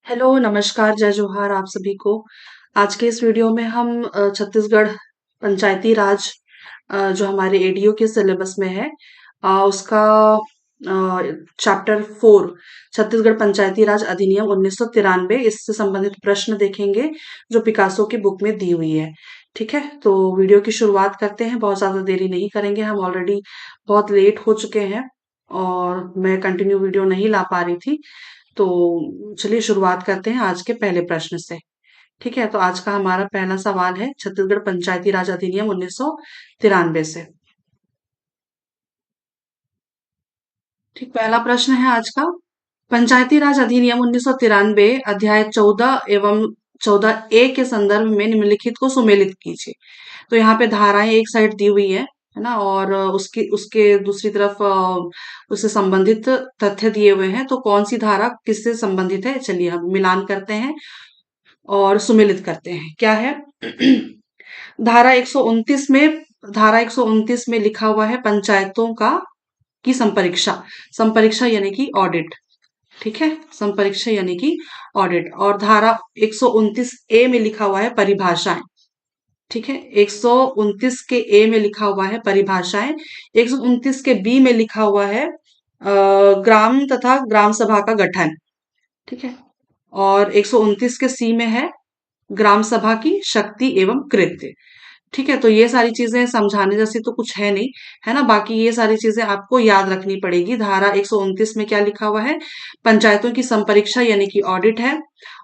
Hello, नमस्कार, जय जोहार आप सभी को। आज के इस वीडियो में हम छत्तीसगढ़ पंचायती राज जो हमारे एडीओ के सिलेबस में है उसका चैप्टर 4 छत्तीसगढ़ पंचायती राज अधिनियम 1993 इससे संबंधित प्रश्न देखेंगे जो पिकासो की बुक में दी हुई है। ठीक है, तो वीडियो की शुरुआत करते हैं। बहुत ज्यादा देरी नहीं करेंगे, हम ऑलरेडी बहुत लेट हो चुके हैं और मैं कंटिन्यू वीडियो नहीं ला पा रही थी। तो चलिए शुरुआत करते हैं आज के पहले प्रश्न से। ठीक है, तो आज का हमारा पहला सवाल है छत्तीसगढ़ पंचायती राज अधिनियम 1993 से। ठीक, पहला प्रश्न है आज का। पंचायती राज अधिनियम 1993 अध्याय 14 एवं 14A के संदर्भ में निम्नलिखित को सुमेलित कीजिए। तो यहाँ पे धाराएं एक साइड दी हुई है ना, और उसके उसके दूसरी तरफ उससे संबंधित तथ्य दिए हुए हैं। तो कौन सी धारा किससे संबंधित है, चलिए हम मिलान करते हैं और सुमेलित करते हैं। क्या है? धारा 129 में धारा 129 में लिखा हुआ है पंचायतों का की संपरीक्षा। संपरीक्षा यानी कि ऑडिट। ठीक है, संपरीक्षा यानी कि ऑडिट। और धारा 129A में लिखा हुआ है परिभाषाएं। ठीक है, 129 के ए में लिखा हुआ है परिभाषाएं। 129 के बी में लिखा हुआ है ग्राम तथा ग्राम सभा का गठन। ठीक है, और 129 के सी में है ग्राम सभा की शक्ति एवं कृत्य। ठीक है, तो ये सारी चीजें समझाने जैसी तो कुछ है नहीं, है ना। बाकी ये सारी चीजें आपको याद रखनी पड़ेगी। धारा 129 में क्या लिखा हुआ है? पंचायतों की संपरीक्षा यानी कि ऑडिट है।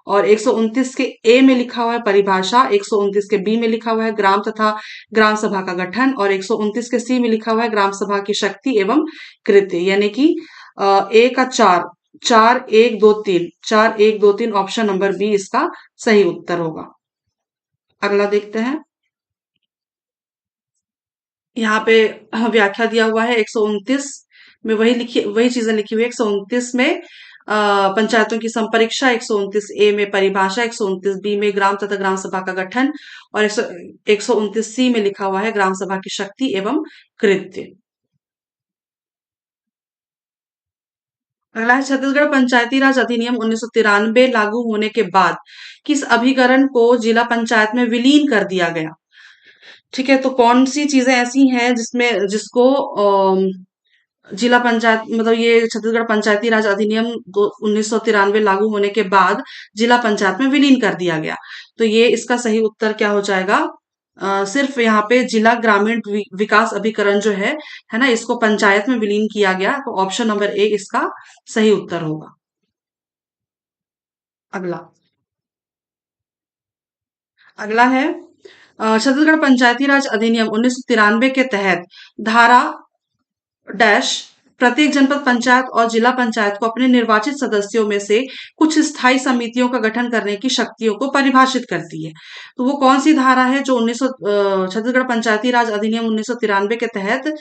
और 129 के ए में लिखा हुआ है परिभाषा। 129 के बी में लिखा हुआ है ग्राम तथा ग्राम सभा का गठन। और 129 के सी में लिखा हुआ है ग्राम सभा की शक्ति एवं कृत्य। यानी कि ए का चार, 4 1 2 3, 4 1 2 3 ऑप्शन नंबर बी इसका सही उत्तर होगा। अगला देखते हैं। यहाँ पे व्याख्या दिया हुआ है 129 में, वही चीजें लिखी हुई है। 129 में पंचायतों की संपरीक्षा, 129A में परिभाषा, 129B में ग्राम तथा ग्राम सभा का गठन, और 129C में लिखा हुआ है ग्राम सभा की शक्ति एवं कृत्य। अगला है छत्तीसगढ़ पंचायती राज अधिनियम 1993 लागू होने के बाद किस अभिकरण को जिला पंचायत में विलीन कर दिया गया? ठीक है, तो कौन सी चीजें ऐसी हैं जिसमें जिसको जिला पंचायत मतलब ये छत्तीसगढ़ पंचायती राज अधिनियम 1993 लागू होने के बाद जिला पंचायत में विलीन कर दिया गया? तो ये इसका सही उत्तर क्या हो जाएगा? सिर्फ यहाँ पे जिला ग्रामीण विकास अभिकरण जो है ना, इसको पंचायत में विलीन किया गया। तो ऑप्शन नंबर ए इसका सही उत्तर होगा। अगला अगला है छत्तीसगढ़ पंचायती राज अधिनियम 1993 के तहत धारा डैश प्रत्येक जनपद पंचायत और जिला पंचायत को अपने निर्वाचित सदस्यों में से कुछ स्थायी समितियों का गठन करने की शक्तियों को परिभाषित करती है। तो वो कौन सी धारा है जो छत्तीसगढ़ पंचायती राज अधिनियम 1993 के तहत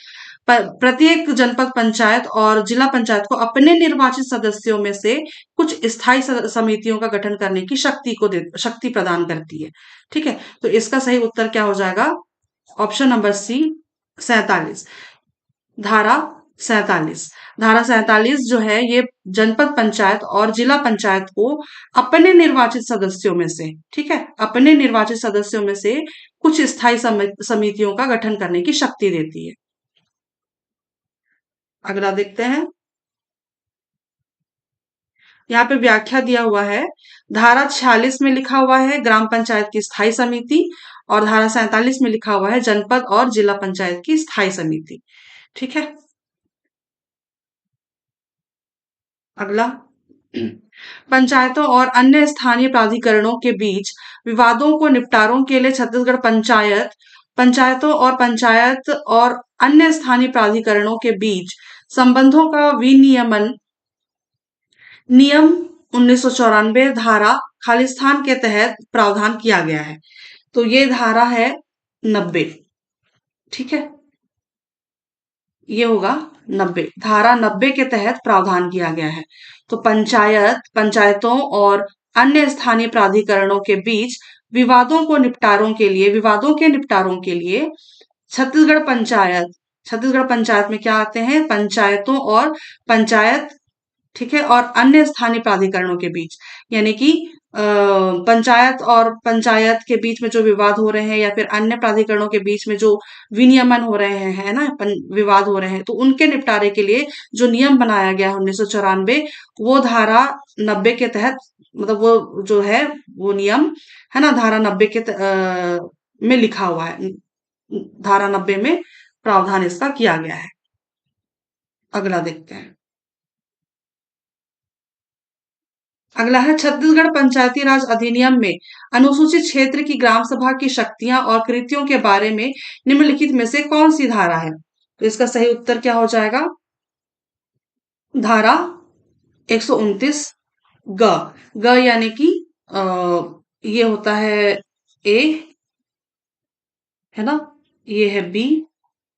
प्रत्येक जनपद पंचायत और जिला पंचायत को अपने निर्वाचित सदस्यों में से कुछ स्थायी समितियों का गठन करने की शक्ति प्रदान करती है? ठीक है, तो इसका सही उत्तर क्या हो जाएगा? Option number C, 47। धारा 47। धारा 47 जो है ये जनपद पंचायत और जिला पंचायत को अपने निर्वाचित सदस्यों में से, ठीक है, अपने निर्वाचित सदस्यों में से कुछ स्थायी समितियों का गठन करने की शक्ति देती है। अगला देखते हैं। यहाँ पे व्याख्या दिया हुआ है। धारा 46 में लिखा हुआ है ग्राम पंचायत की स्थायी समिति, और धारा 47 में लिखा हुआ है जनपद और जिला पंचायत की स्थायी समिति। ठीक है, अगला पंचायतों और अन्य स्थानीय प्राधिकरणों के बीच विवादों को निपटारों के लिए छत्तीसगढ़ पंचायतों और पंचायत और अन्य स्थानीय प्राधिकरणों के बीच संबंधों का विनियमन नियम 1994 धारा खालिस्तान के तहत प्रावधान किया गया है। तो ये धारा है 90। ठीक है, ये होगा 90। धारा 90 के तहत प्रावधान किया गया है। तो पंचायतों और अन्य स्थानीय प्राधिकरणों के बीच विवादों के निपटारों के लिए छत्तीसगढ़ पंचायत में क्या आते हैं? पंचायतों और पंचायत, ठीक है, और अन्य स्थानीय प्राधिकरणों के बीच, यानी कि पंचायत और पंचायत के बीच में जो विवाद हो रहे हैं या फिर अन्य प्राधिकरणों के बीच में जो विनियमन हो रहे हैं, है ना, विवाद हो रहे हैं, तो उनके निपटारे के लिए जो नियम बनाया गया 1994, वो धारा 90 के तहत, मतलब वो जो है वो नियम, है ना, धारा 90 में लिखा हुआ है, धारा 90 में प्रावधान इसका किया गया है। अगला देखते हैं। अगला है छत्तीसगढ़ पंचायती राज अधिनियम में अनुसूचित क्षेत्र की ग्राम सभा की शक्तियां और कृतियों के बारे में निम्नलिखित में से कौन सी धारा है? तो इसका सही उत्तर क्या हो जाएगा? धारा 129 ग। ग यानी कि अ, ये होता है ए, है ना, ये है बी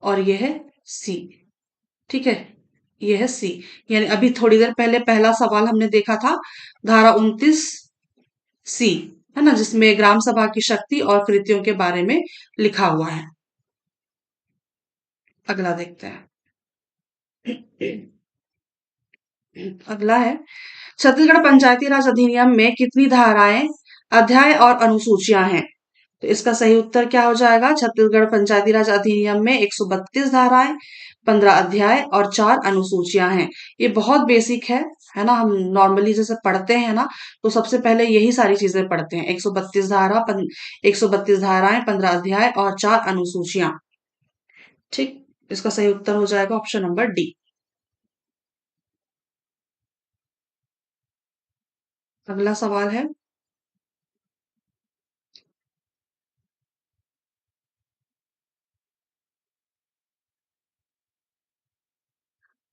और ये है सी। ठीक है, ये है सी। यानी अभी थोड़ी देर पहले पहला सवाल हमने देखा था, धारा 29 सी, है ना, जिसमें ग्राम सभा की शक्ति और कृतियों के बारे में लिखा हुआ है। अगला देखते हैं। अगला है छत्तीसगढ़ पंचायती राज अधिनियम में कितनी धाराएं, अध्याय और अनुसूचियां हैं? तो इसका सही उत्तर क्या हो जाएगा? छत्तीसगढ़ पंचायती राज अधिनियम में 132 धाराएं, 15 अध्याय और 4 अनुसूचियां हैं। ये बहुत बेसिक है ना, हम नॉर्मली जैसे पढ़ते हैं ना, तो सबसे पहले यही सारी चीजें पढ़ते हैं। 132 धारा, 132 धाराएं, 15 अध्याय और 4 अनुसूचियां। ठीक, इसका सही उत्तर हो जाएगा ऑप्शन नंबर डी। अगला सवाल है,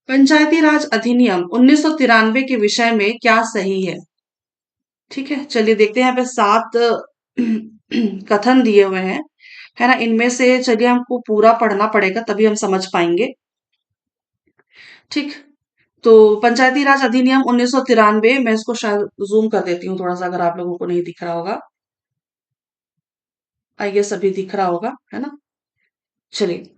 पंचायती राज अधिनियम 1993 के विषय में क्या सही है? ठीक है, चलिए देखते हैं। यहाँ पे 7 कथन दिए हुए हैं, है ना, इनमें से चलिए हमको पूरा पढ़ना पड़ेगा तभी हम समझ पाएंगे। ठीक, तो पंचायती राज अधिनियम 1993, मैं इसको शायद जूम कर देती हूँ थोड़ा सा, अगर आप लोगों को नहीं दिख रहा होगा। आई गेस अभी दिख रहा होगा, है ना। चलिए,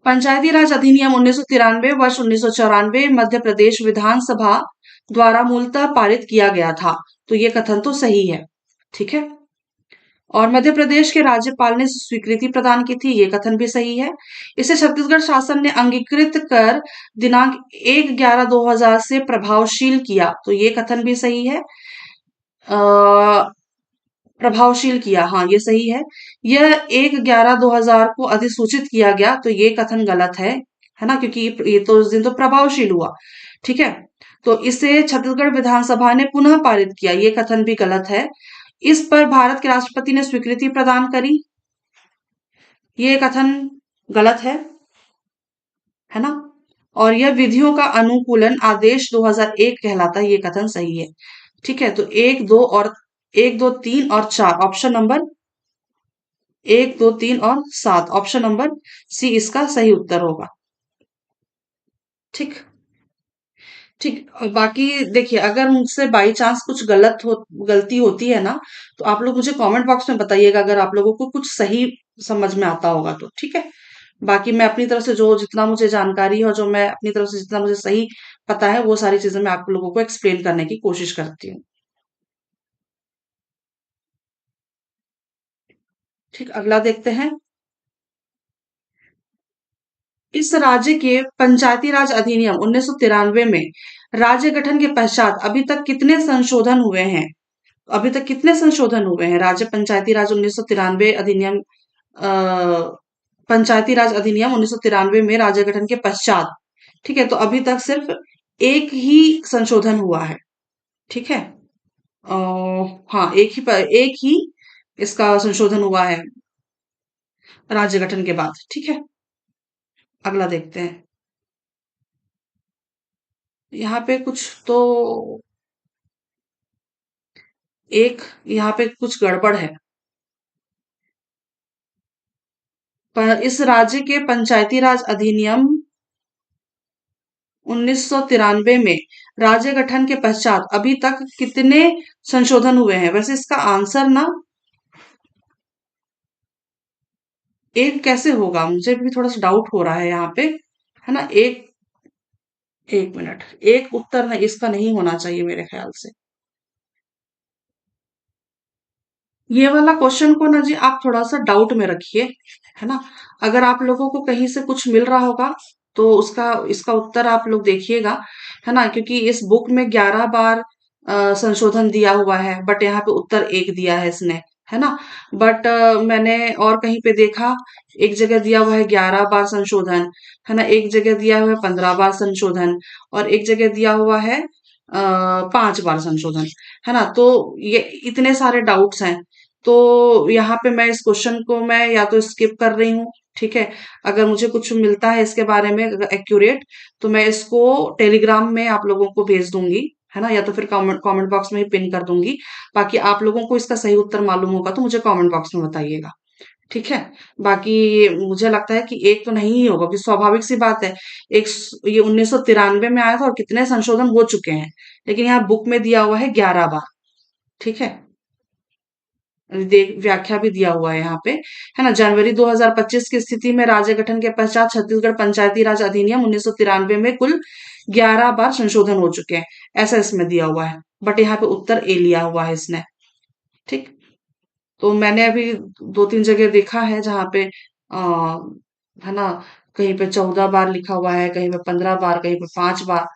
पंचायती राज अधिनियम 1993 वर्ष 1994 मध्य प्रदेश विधानसभा द्वारा मूलतः पारित किया गया था। तो ये कथन तो सही है। ठीक है, और मध्य प्रदेश के राज्यपाल ने स्वीकृति प्रदान की थी, ये कथन भी सही है। इसे छत्तीसगढ़ शासन ने अंगीकृत कर दिनांक 1/11/2000 से प्रभावशील किया, तो ये कथन भी सही है। प्रभावशील किया, हाँ ये सही है। यह 1/11/2000 को अधिसूचित किया गया, तो ये कथन गलत है ना, क्योंकि ये तो उस दिन तो प्रभावशील हुआ। ठीक है, तो इसे छत्तीसगढ़ विधानसभा ने पुनः पारित किया, ये कथन भी गलत है। इस पर भारत के राष्ट्रपति ने स्वीकृति प्रदान करी, ये कथन गलत है ना। और यह विधियों का अनुकूलन आदेश 2001 कहलाता है, ये कथन सही है। ठीक है, तो 1, 2, 3 और 4, ऑप्शन नंबर 1, 2, 3 और 7, ऑप्शन नंबर सी इसका सही उत्तर होगा। ठीक, ठीक, और बाकी देखिए, अगर मुझसे बाई चांस कुछ गलती होती है ना, तो आप लोग मुझे कमेंट बॉक्स में बताइएगा, अगर आप लोगों को कुछ सही समझ में आता होगा तो। ठीक है, बाकी मैं अपनी तरफ से जो जितना मुझे जानकारी है और जो मैं अपनी तरफ से जितना मुझे सही पता है, वो सारी चीजें मैं आप लोगों को एक्सप्लेन करने की कोशिश करती हूँ। ठीक, अगला देखते हैं। इस राज्य के पंचायती राज अधिनियम 1993 में राज्य गठन के पश्चात अभी तक कितने संशोधन हुए हैं? अभी तक कितने संशोधन हुए हैं? राज्य पंचायती राज 1993 अधिनियम, पंचायती राज अधिनियम 1993 में राज्य गठन के पश्चात, ठीक है, तो अभी तक सिर्फ एक ही संशोधन हुआ है। ठीक है, अ, हाँ, एक ही इसका संशोधन हुआ है राज्य गठन के बाद। ठीक है, अगला देखते हैं। यहाँ पे कुछ तो एक यहाँ पे कुछ गड़बड़ है। पर इस राज्य के पंचायती राज अधिनियम 1993 में राज्य गठन के पश्चात अभी तक कितने संशोधन हुए हैं? वैसे इसका आंसर ना एक कैसे होगा, मुझे भी थोड़ा सा डाउट हो रहा है यहाँ पे, है ना। एक एक मिनट, एक उत्तर नहीं, इसका नहीं होना चाहिए मेरे ख्याल से। ये वाला क्वेश्चन को ना जी आप थोड़ा सा डाउट में रखिए, है ना। अगर आप लोगों को कहीं से कुछ मिल रहा होगा तो उसका इसका उत्तर आप लोग देखिएगा, है ना, क्योंकि इस बुक में 11 बार संशोधन दिया हुआ है, बट यहाँ पे उत्तर एक दिया है इसने, है ना। बट मैंने और कहीं पे देखा, एक जगह दिया हुआ है 11 बार संशोधन, है ना, एक जगह दिया हुआ है 15 बार संशोधन, और एक जगह दिया हुआ है 5 बार संशोधन, है ना। तो ये इतने सारे डाउट्स हैं, तो यहाँ पे मैं इस क्वेश्चन को मैं या तो स्किप कर रही हूँ, ठीक है। अगर मुझे कुछ मिलता है इसके बारे में एक्यूरेट, तो मैं इसको टेलीग्राम में आप लोगों को भेज दूंगी, है ना, या तो फिर कमेंट कमेंट बॉक्स में ही पिन कर दूंगी। बाकी आप लोगों को इसका सही उत्तर मालूम होगा तो मुझे कमेंट बॉक्स में बताइएगा, ठीक है। बाकी मुझे लगता है कि एक तो नहीं ही होगा, कि स्वाभाविक सी बात है। ये 1993 में आया था और कितने संशोधन हो चुके हैं, लेकिन यहाँ बुक में दिया हुआ है 11 बार, ठीक है। देख व्याख्या भी दिया हुआ है यहाँ पे, है ना। जनवरी 2025 की स्थिति में राज्य गठन के पश्चात छत्तीसगढ़ पंचायती राज अधिनियम 1993 में कुल 11 बार संशोधन हो चुके हैं, ऐसा इसमें दिया हुआ है। बट यहाँ पे उत्तर ए लिया हुआ है इसने, ठीक। तो मैंने अभी 2-3 जगह देखा है जहाँ पे है ना, कहीं पे 14 बार लिखा हुआ है, कहीं पे 15 बार, कहीं पे 5 बार।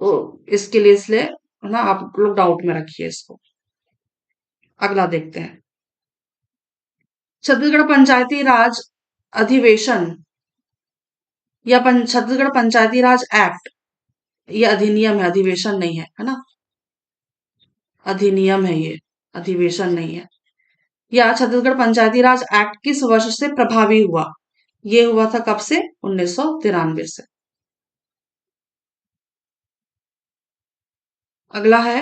तो इसके लिए इसलिए, है ना, आप लोग डाउट में रखिए इसको। अगला देखते हैं। छत्तीसगढ़ पंचायती राज अधिवेशन या छत्तीसगढ़ पंचायती राज एक्ट, ये अधिनियम है, अधिवेशन नहीं है, है ना। अधिनियम है ये, अधिवेशन नहीं है। या छत्तीसगढ़ पंचायती राज एक्ट किस वर्ष से प्रभावी हुआ? ये हुआ था कब से? 1993 से। अगला है,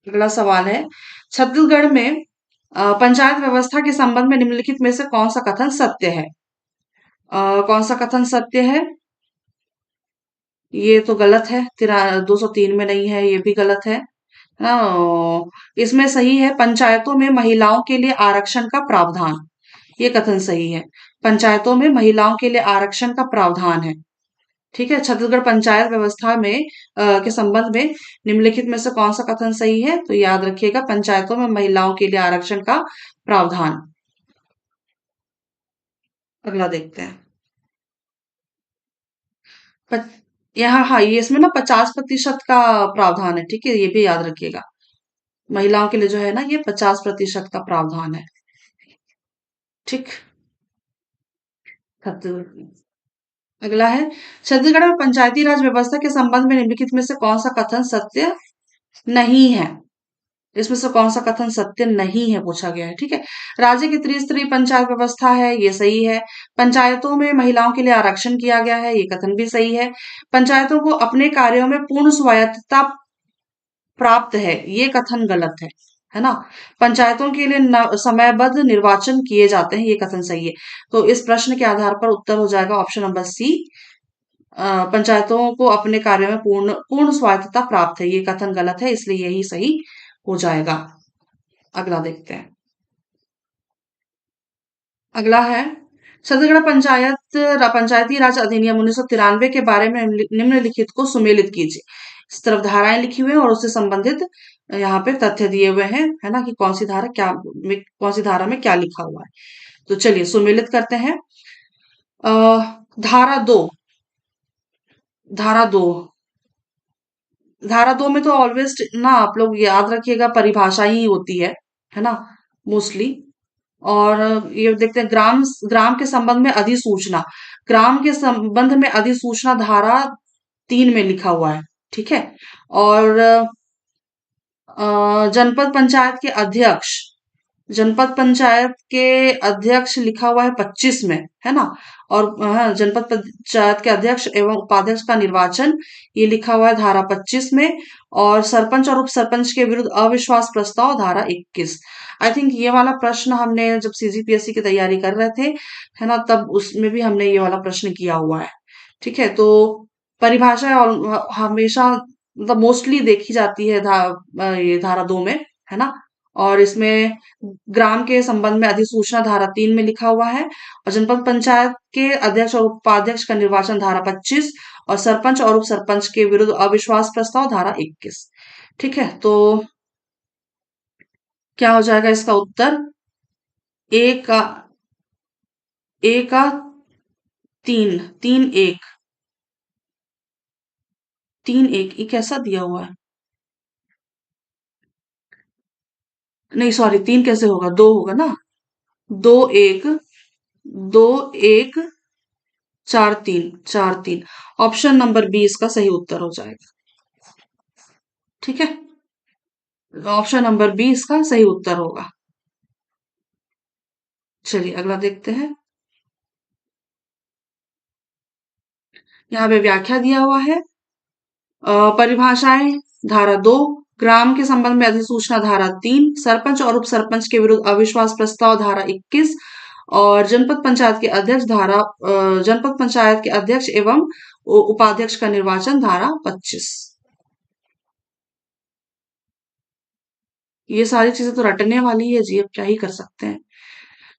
अगला सवाल है, छत्तीसगढ़ में पंचायत व्यवस्था के संबंध में निम्नलिखित में से कौन सा कथन सत्य है? कौन सा कथन सत्य है? ये तो गलत है, 203 में नहीं है, ये भी गलत है। इसमें सही है, पंचायतों में महिलाओं के लिए आरक्षण का प्रावधान, ये कथन सही है। पंचायतों में महिलाओं के लिए आरक्षण का प्रावधान है, ठीक है। छत्तीसगढ़ पंचायत व्यवस्था में के संबंध में निम्नलिखित में से कौन सा कथन सही है? तो याद रखिएगा, पंचायतों में महिलाओं के लिए आरक्षण का प्रावधान। अगला देखते हैं। प- यहाँ हाँ, ये इसमें ना 50% का प्रावधान है, ठीक है, ये भी याद रखिएगा। महिलाओं के लिए जो है ना, ये 50% का प्रावधान है, ठीक। छत्तीसगढ़, अगला है, छत्तीसगढ़ में पंचायती राज व्यवस्था के संबंध में निम्नलिखित में से कौन सा कथन सत्य नहीं है? इसमें से कौन सा कथन सत्य नहीं है पूछा गया है, ठीक है। राज्य की त्रिस्तरीय पंचायत व्यवस्था है, ये सही है। पंचायतों में महिलाओं के लिए आरक्षण किया गया है, ये कथन भी सही है। पंचायतों को अपने कार्यों में पूर्ण स्वायत्तता प्राप्त है, ये कथन गलत है ना। पंचायतों के लिए समयबद्ध निर्वाचन किए जाते हैं, ये कथन सही है। तो इस प्रश्न के आधार पर उत्तर हो जाएगा ऑप्शन नंबर सी, पंचायतों को अपने कार्यों में पूर्ण पूर्ण स्वायत्तता प्राप्त है, ये कथन गलत है, इसलिए यही सही हो जाएगा। अगला देखते हैं। अगला है, छत्तीसगढ़ पंचायती राज अधिनियम 1993 के बारे में निम्नलिखित को सुमेलित कीजिए। इस तरफ धाराएं लिखी हुई हैं और उससे संबंधित यहाँ पे तथ्य दिए हुए हैं, है ना, कि कौन सी धारा में क्या लिखा हुआ है। तो चलिए सुमेलित करते हैं। अ, धारा दो, धारा दो, धारा दो में तो ऑलवेज ना आप लोग याद रखिएगा, परिभाषा ही होती है ना, मोस्टली। और ये देखते हैं, ग्राम ग्राम के संबंध में अधिसूचना, ग्राम के संबंध में अधिसूचना धारा 3 में लिखा हुआ है, ठीक है। और जनपद पंचायत के अध्यक्ष, जनपद पंचायत के अध्यक्ष लिखा हुआ है 25 में, है ना। और हाँ, जनपद पंचायत के अध्यक्ष एवं उपाध्यक्ष का निर्वाचन, ये लिखा हुआ है धारा 25 में। और सरपंच और उप सरपंच के विरुद्ध अविश्वास प्रस्ताव धारा 21। आई थिंक ये वाला प्रश्न हमने जब सीजीपीएससी की तैयारी कर रहे थे, है ना, तब उसमें भी हमने ये वाला प्रश्न किया हुआ है, ठीक है। तो परिभाषा हमेशा मतलब मोस्टली देखी जाती है ये धारा 2 में, है ना। और इसमें ग्राम के संबंध में अधिसूचना धारा 3 में लिखा हुआ है, और जनपद पंचायत के अध्यक्ष और उपाध्यक्ष का निर्वाचन धारा 25, और सरपंच और उप सरपंच के विरुद्ध अविश्वास प्रस्ताव धारा 21। ठीक है, तो क्या हो जाएगा इसका उत्तर? ए का ए का 3, 3-1, 3-1 ये कैसा दिया हुआ है? नहीं सॉरी, 3 कैसे होगा? 2 होगा ना। 2-1, 2-1, 4-3, 4-3। ऑप्शन नंबर बी इसका सही उत्तर हो जाएगा। ठीक है, ऑप्शन नंबर बी इसका सही उत्तर होगा। चलिए अगला देखते हैं। यहाँ पे व्याख्या दिया हुआ है। परिभाषाएं, धारा 2, ग्राम के संबंध में अधिसूचना धारा 3, सरपंच और उप सरपंच के विरुद्ध अविश्वास प्रस्ताव धारा 21, और जनपद पंचायत के अध्यक्ष जनपद पंचायत के अध्यक्ष एवं उपाध्यक्ष का निर्वाचन धारा 25। ये सारी चीजें तो रटने वाली है जी, अब क्या ही कर सकते हैं।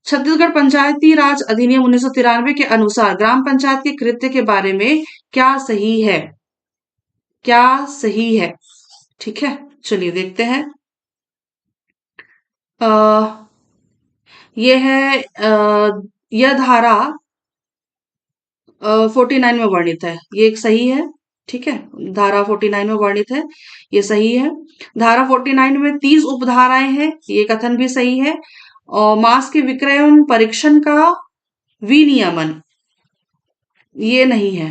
छत्तीसगढ़ पंचायती राज अधिनियम 1993 के अनुसार ग्राम पंचायत के कृत्य के बारे में क्या सही है? क्या सही है? ठीक है, चलिए देखते हैं। अ, ये है यह धारा 49 में वर्णित है, ये एक सही है। ठीक है, धारा 49 में वर्णित है, ये सही है। धारा 49 में 30 उपधाराएं हैं, ये कथन भी सही है। और मांस के विक्रय एवं परीक्षण का विनियमन, ये नहीं है,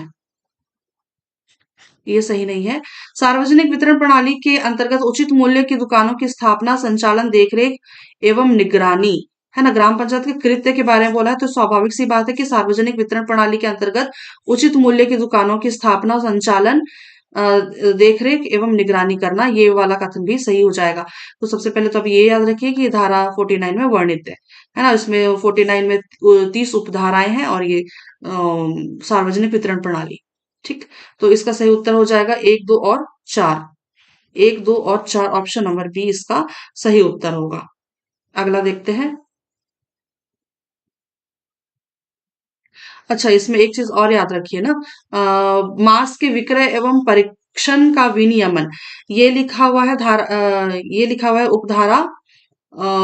ये सही नहीं है। सार्वजनिक वितरण प्रणाली के अंतर्गत उचित मूल्य की दुकानों की स्थापना, संचालन, देखरेख एवं निगरानी, है ना, ग्राम पंचायत के कृत्य के बारे में बोला है, तो स्वाभाविक सी बात है कि सार्वजनिक वितरण प्रणाली के अंतर्गत उचित मूल्य की दुकानों की स्थापना, संचालन, अ, देखरेख एवं निगरानी करना, ये वाला कथन भी सही हो जाएगा। तो सबसे पहले तो अब ये याद रखिए कि धारा 49 में वर्णित है ना, इसमें 49 में 30 उपधाराएं हैं, और ये सार्वजनिक वितरण प्रणाली। ठीक, तो इसका सही उत्तर हो जाएगा 1, 2 और 4। 1, 2 और 4, ऑप्शन नंबर बी इसका सही उत्तर होगा। अगला देखते हैं। अच्छा, इसमें एक चीज और याद रखिए ना, मांस के विक्रय एवं परीक्षण का विनियमन, ये लिखा हुआ है ये लिखा हुआ है उपधारा,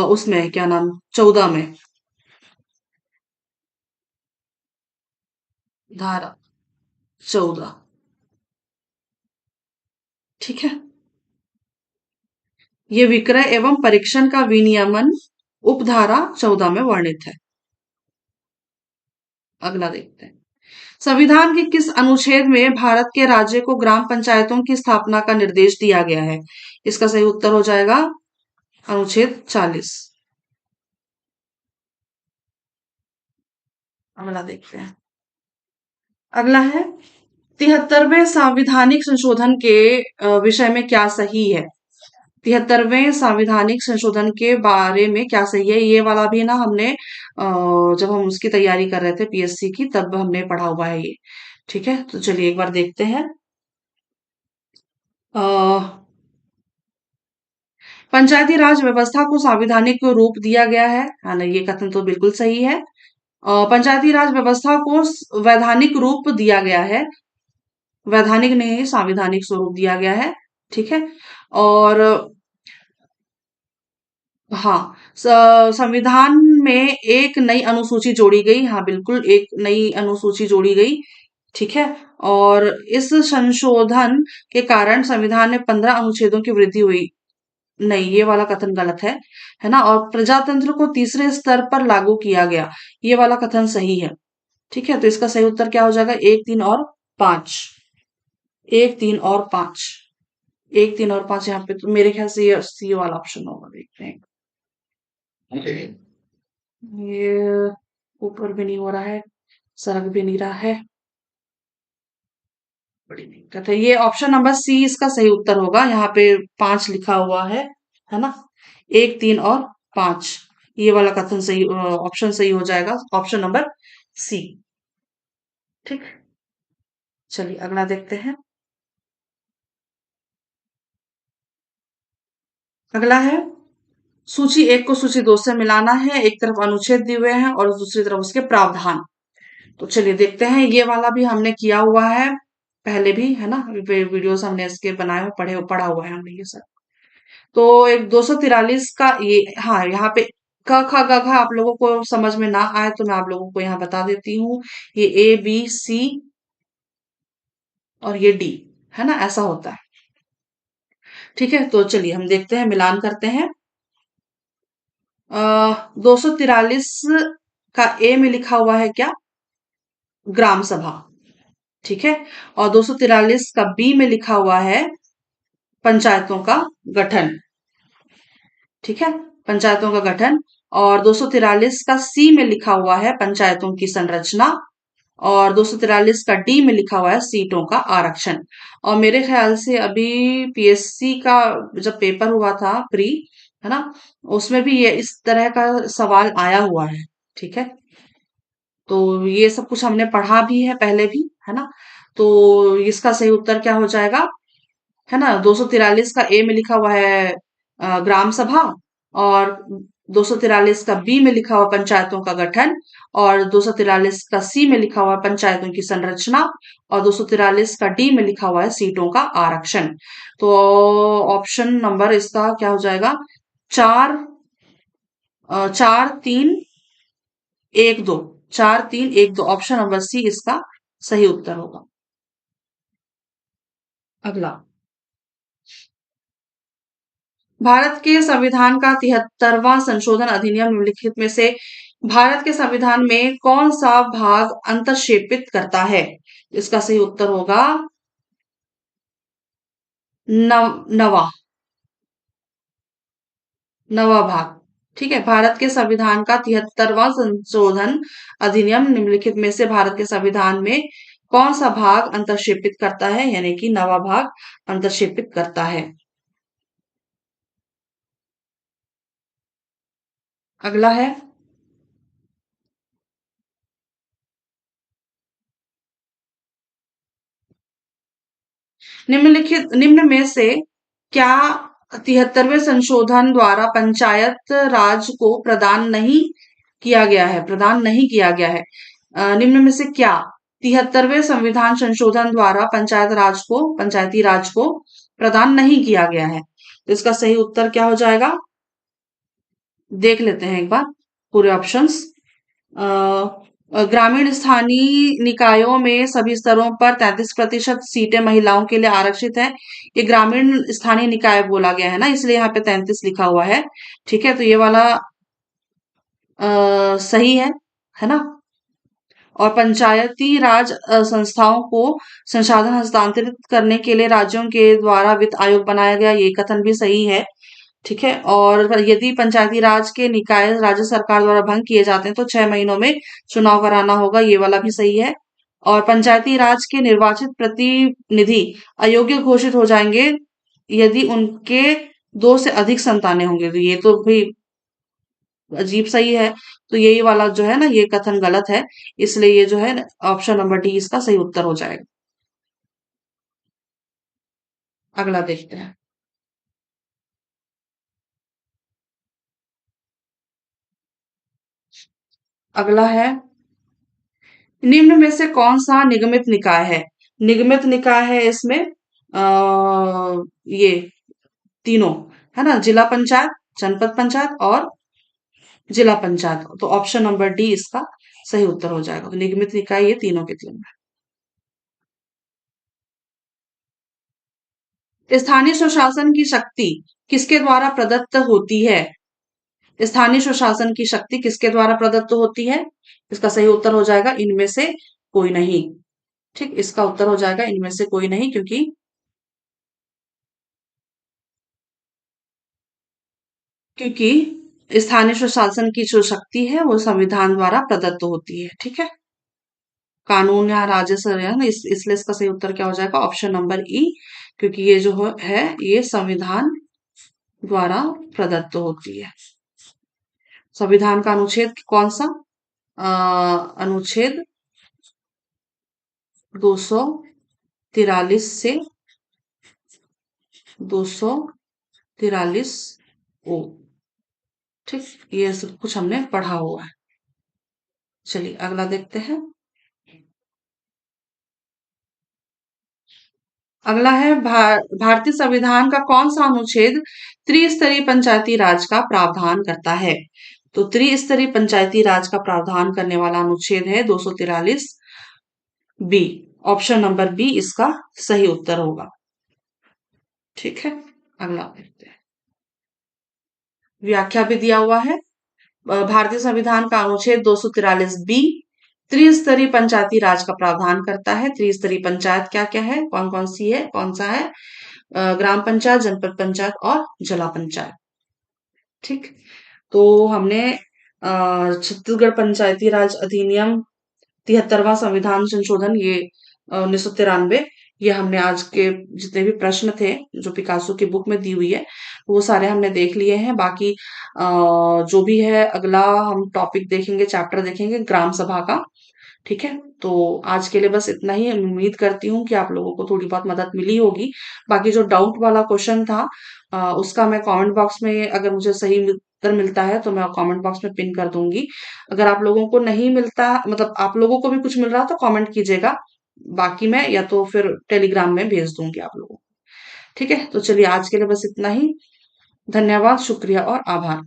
उसमें क्या नाम, 14 में, धारा 14। ठीक है, ये विक्रय एवं परीक्षण का विनियमन उपधारा 14 में वर्णित है। अगला देखते हैं। संविधान के किस अनुच्छेद में भारत के राज्य को ग्राम पंचायतों की स्थापना का निर्देश दिया गया है? इसका सही उत्तर हो जाएगा अनुच्छेद 40। अगला देखते हैं। अगला है 73वें संवैधानिक संशोधन के विषय में क्या सही है? 73वें संवैधानिक संशोधन के बारे में क्या सही है, ये वाला भी ना हमने जब हम उसकी तैयारी कर रहे थे पीएससी की, तब हमने पढ़ा हुआ है ये। ठीक है, तो चलिए एक बार देखते हैं। अ, पंचायती राज व्यवस्था को संवैधानिक रूप दिया गया है ना, ये कथन तो बिल्कुल सही है। पंचायती राज व्यवस्था को वैधानिक रूप दिया गया है, वैधानिक नहीं संवैधानिक स्वरूप दिया गया है। ठीक है, और हाँ, संविधान में एक नई अनुसूची जोड़ी गई, हाँ बिल्कुल एक नई अनुसूची जोड़ी गई। ठीक है, और इस संशोधन के कारण संविधान में 15 अनुच्छेदों की वृद्धि हुई। नहीं, ये वाला कथन गलत है ना, और प्रजातंत्र को तीसरे स्तर पर लागू किया गया, ये वाला कथन सही है। ठीक है, तो इसका सही उत्तर क्या हो जाएगा? 1, 3 और 5। 1, 3 और 5, 1, 3 और 5, यहाँ पे तो मेरे ख्याल से ये सी वाला ऑप्शन होगा, देखते हैं। ये ऊपर भी नहीं हो रहा है, सरक भी नहीं रहा है, बड़ी दिक्कत है। ये ऑप्शन नंबर सी इसका सही उत्तर होगा, यहाँ पे 5 लिखा हुआ है ना, 1, 3 और 5, ये वाला कथन सही, ऑप्शन सही हो जाएगा, ऑप्शन नंबर सी। ठीक, चलिए अगला देखते हैं। अगला है सूची एक को सूची दो से मिलाना है। एक तरफ अनुच्छेद दिए हुए हैं और दूसरी तरफ उसके प्रावधान। तो चलिए देखते हैं, ये वाला भी हमने किया हुआ है पहले भी, है ना। वीडियोस हमने इसके बनाए हुए, पढ़ा हुआ है हमने ये सब। तो एक 243 का ये, हाँ, यहाँ पे क ख ग घ आप लोगों को समझ में ना आए तो मैं आप लोगों को यहाँ बता देती हूँ। ये ए बी सी और ये डी, है ना, ऐसा होता है। ठीक है, तो चलिए हम देखते हैं, मिलान करते हैं। 243 का ए में लिखा हुआ है क्या? ग्राम सभा। ठीक है। और 243 का बी में लिखा हुआ है पंचायतों का गठन। ठीक है, पंचायतों का गठन। और 243 का सी में लिखा हुआ है पंचायतों की संरचना। और 243 का डी में लिखा हुआ है सीटों का आरक्षण। और मेरे ख्याल से अभी पीएससी का जब पेपर हुआ था प्री, है ना, उसमें भी ये इस तरह का सवाल आया हुआ है। ठीक है, तो ये सब कुछ हमने पढ़ा भी है पहले भी, है ना। तो इसका सही उत्तर क्या हो जाएगा, है ना। 243 का ए में लिखा हुआ है ग्राम सभा। और 243 का बी में लिखा हुआ पंचायतों का गठन। और 243 का सी में लिखा हुआ है पंचायतों की संरचना। और 243 का डी में लिखा हुआ है सीटों का आरक्षण। तो ऑप्शन नंबर इसका क्या हो जाएगा? चार, 4 3 1 2, 4 3 1 2, ऑप्शन नंबर सी इसका सही उत्तर होगा। अगला, भारत के संविधान का 73वां संशोधन अधिनियम निम्नलिखित में से भारत के संविधान में कौन सा भाग अंतर्क्षेपित करता है? इसका सही उत्तर होगा नवा, नवा भाग। ठीक है, भारत के संविधान का 73वां संशोधन अधिनियम निम्नलिखित में से भारत के संविधान में कौन सा भाग अंतर्क्षेपित करता है, यानी कि नवा भाग अंतर्क्षेपित करता है। अगला है, निम्न में से क्या 73वें संशोधन द्वारा पंचायत राज को प्रदान नहीं किया गया है? निम्न में से क्या 73वें संविधान संशोधन द्वारा पंचायती राज को प्रदान नहीं किया गया है? तो इसका सही उत्तर क्या हो जाएगा, देख लेते हैं एक बार पूरे ऑप्शंस। ग्रामीण स्थानीय निकायों में सभी स्तरों पर 33% सीटें महिलाओं के लिए आरक्षित है। ये ग्रामीण स्थानीय निकाय बोला गया है ना, इसलिए यहाँ पे 33 लिखा हुआ है। ठीक है, तो ये वाला सही है ना। और पंचायती राज संस्थाओं को संसाधन हस्तांतरित करने के लिए राज्यों के द्वारा वित्त आयोग बनाया गया, ये कथन भी सही है। ठीक है, और यदि पंचायती राज के निकाय राज्य सरकार द्वारा भंग किए जाते हैं तो 6 महीनों में चुनाव कराना होगा, ये वाला भी सही है। और पंचायती राज के निर्वाचित प्रतिनिधि अयोग्य घोषित हो जाएंगे यदि उनके 2 से अधिक संतानें होंगे, तो ये तो भाई अजीब सही है। तो यही वाला जो है ना, ये कथन गलत है। इसलिए ये जो है ऑप्शन नंबर डी इसका सही उत्तर हो जाएगा। अगला देखते हैं। अगला है, निम्न में से कौन सा निगमित निकाय है? निगमित निकाय है इसमें ये तीनों, है ना, जिला पंचायत, जनपद पंचायत और जिला पंचायत। तो ऑप्शन नंबर डी इसका सही उत्तर हो जाएगा। तो निगमित निकाय ये तीनों के तीनों है। स्थानीय स्वशासन की शक्ति किसके द्वारा प्रदत्त होती है? स्थानीय स्वशासन की शक्ति किसके द्वारा प्रदत्त होती है? इसका सही उत्तर हो जाएगा इनमें से कोई नहीं। ठीक, इसका उत्तर हो जाएगा इनमें से कोई नहीं, क्योंकि स्थानीय स्वशासन की जो शक्ति है वो संविधान द्वारा प्रदत्त होती है। ठीक है, कानून या राजस्व है ना, इसलिए इसका सही उत्तर क्या हो जाएगा, ऑप्शन नंबर ई। क्योंकि ये जो है ये संविधान द्वारा प्रदत्त होती है। संविधान का अनुच्छेद कौन सा? अनुच्छेद 243 से 243 ओ। ठीक, ये सब कुछ हमने पढ़ा हुआ है। चलिए अगला देखते हैं। अगला है भारतीय संविधान का कौन सा अनुच्छेद त्रिस्तरीय पंचायती राज का प्रावधान करता है? तो त्रिस्तरीय पंचायती राज का प्रावधान करने वाला अनुच्छेद है 243 बी। ऑप्शन नंबर बी इसका सही उत्तर होगा। ठीक है, अगला देखते हैं। व्याख्या भी दिया हुआ है। भारतीय संविधान का अनुच्छेद 243 बी त्रिस्तरीय पंचायती राज का प्रावधान करता है। त्रिस्तरीय पंचायत क्या क्या है, कौन कौन सी है, कौन सा है? ग्राम पंचायत, जनपद पंचायत और जिला पंचायत। ठीक, तो हमने छत्तीसगढ़ पंचायती राज अधिनियम 73वां संविधान संशोधन, ये 1993, ये हमने आज के जितने भी प्रश्न थे जो पिकासो की बुक में दी हुई है वो सारे हमने देख लिए हैं। बाकी जो भी है अगला हम टॉपिक देखेंगे, चैप्टर देखेंगे ग्राम सभा का। ठीक है, तो आज के लिए बस इतना ही। उम्मीद करती हूँ कि आप लोगों को थोड़ी बहुत मदद मिली होगी। बाकी जो डाउट वाला क्वेश्चन था उसका मैं कमेंट बॉक्स में, अगर मुझे सही उत्तर मिलता है तो मैं कमेंट बॉक्स में पिन कर दूंगी। अगर आप लोगों को नहीं मिलता, मतलब आप लोगों को भी कुछ मिल रहा तो कमेंट कीजिएगा। बाकी मैं या तो फिर टेलीग्राम में भेज दूंगी आप लोगों को। ठीक है, तो चलिए आज के लिए बस इतना ही। धन्यवाद, शुक्रिया और आभार।